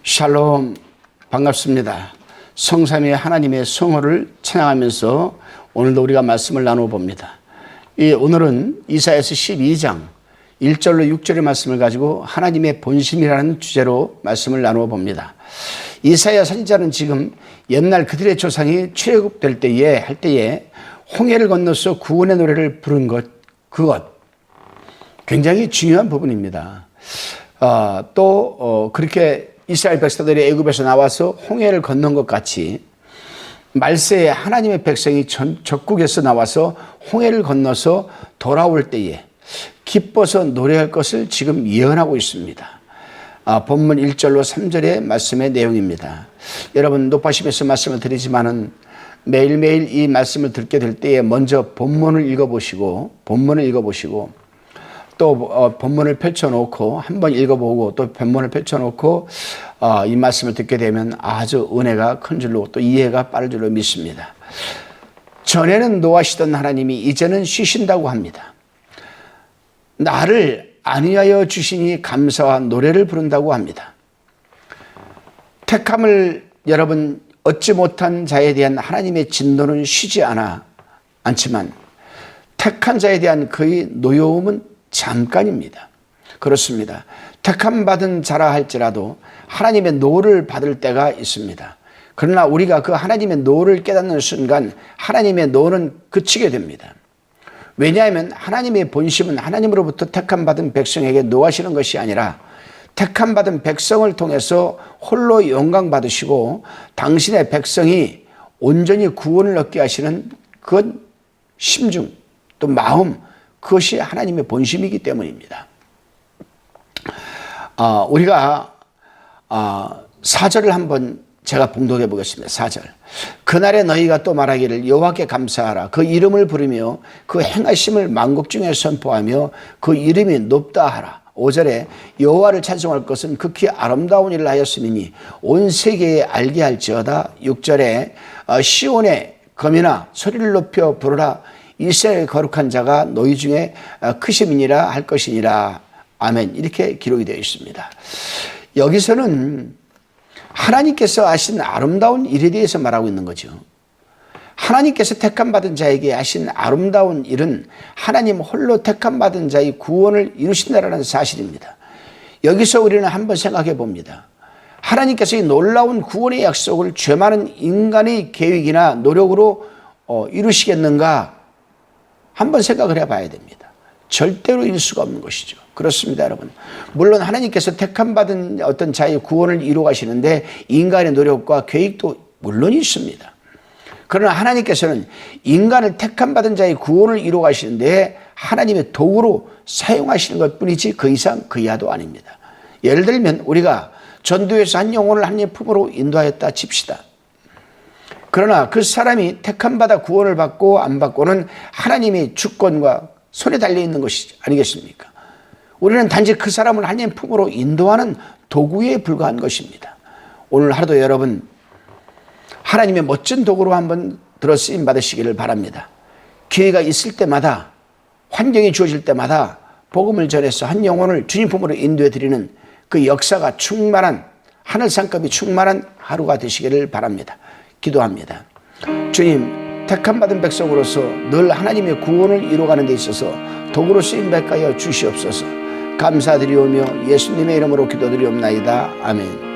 샬롬, 반갑습니다. 성삼위 하나님의 성호를 찬양하면서 오늘도 우리가 말씀을 나누어 봅니다. 오늘은 이사야서 12장 1절로 6절의 말씀을 가지고 하나님의 본심이라는 주제로 말씀을 나누어 봅니다. 이사야 선지자는 지금 옛날 그들의 조상이 출애굽될 때에 홍해를 건너서 구원의 노래를 부른 그것 굉장히 중요한 부분입니다. 그렇게 이스라엘 백성들이 애굽에서 나와서 홍해를 건넌 것 같이 말세에 하나님의 백성이 적국에서 나와서 홍해를 건너서 돌아올 때에 기뻐서 노래할 것을 지금 예언하고 있습니다. 본문 1절로 3절의 말씀의 내용입니다. 여러분 높아심에서 말씀을 드리지만은 매일매일 이 말씀을 듣게 될 때에 먼저 본문을 읽어보시고 또 본문을 펼쳐놓고 한번 읽어보고 또 본문을 펼쳐놓고 이 말씀을 듣게 되면 아주 은혜가 큰 줄로 또 이해가 빠를 줄로 믿습니다. 전에는 노하시던 하나님이 이제는 쉬신다고 합니다. 나를 안위하여 주시니 감사와 노래를 부른다고 합니다. 택함을 여러분 얻지 못한 자에 대한 하나님의 진노는 쉬지 않지만 택한 자에 대한 그의 노여움은 잠깐입니다. 그렇습니다. 택함 받은 자라 할지라도 하나님의 노를 받을 때가 있습니다. 그러나 우리가 그 하나님의 노를 깨닫는 순간 하나님의 노는 그치게 됩니다. 왜냐하면 하나님의 본심은 하나님으로부터 택함 받은 백성에게 노하시는 것이 아니라 택함 받은 백성을 통해서 홀로 영광 받으시고 당신의 백성이 온전히 구원을 얻게 하시는 그 심중 또 마음, 그것이 하나님의 본심이기 때문입니다. 우리가 4절을 한번 제가 봉독해 보겠습니다. 4절. 그날에 너희가 또 말하기를 여호와께 감사하라. 그 이름을 부르며 그 행하심을 만국 중에 선포하며 그 이름이 높다 하라. 5절에 여호와를 찬송할 것은 극히 아름다운 일을 하였음이니 온 세계에 알게 할지어다. 6절에 시온의 검이나 소리를 높여 부르라. 이스라엘 거룩한 자가 너희 중에 크심이니라 할 것이니라. 아멘. 이렇게 기록이 되어 있습니다. 여기서는 하나님께서 하신 아름다운 일에 대해서 말하고 있는 거죠. 하나님께서 택함 받은 자에게 하신 아름다운 일은 하나님 홀로 택함 받은 자의 구원을 이루신다라는 사실입니다. 여기서 우리는 한번 생각해 봅니다. 하나님께서 이 놀라운 구원의 약속을 죄 많은 인간의 계획이나 노력으로 이루시겠는가? 한번 생각을 해봐야 됩니다. 절대로 이룰 수가 없는 것이죠. 그렇습니다, 여러분. 물론 하나님께서 택함 받은 어떤 자의 구원을 이루어 가시는데 인간의 노력과 계획도 물론 있습니다. 그러나 하나님께서는 인간을 택함 받은 자의 구원을 이루어 가시는데 하나님의 도구로 사용하시는 것뿐이지 그 이상 그 이하도 아닙니다. 예를 들면 우리가 전도에서 한 영혼을 하나님의 품으로 인도하였다 칩시다. 그러나 그 사람이 택함 받아 구원을 받고 안 받고는 하나님의 주권과 손에 달려있는 것이 아니겠습니까? 우리는 단지 그 사람을 하나님의 품으로 인도하는 도구에 불과한 것입니다. 오늘 하루도 여러분 하나님의 멋진 도구로 한번 들어쓰임 받으시기를 바랍니다. 기회가 있을 때마다 환경이 주어질 때마다 복음을 전해서 한 영혼을 주님 품으로 인도해 드리는 그 역사가 충만한 하늘 상급이 충만한 하루가 되시기를 바랍니다. 기도합니다. 주님, 택함 받은 백성으로서 늘 하나님의 구원을 이루어가는 데 있어서 도구로 쓰임받게 하여 주시옵소서. 감사드리오며 예수님의 이름으로 기도드리옵나이다. 아멘.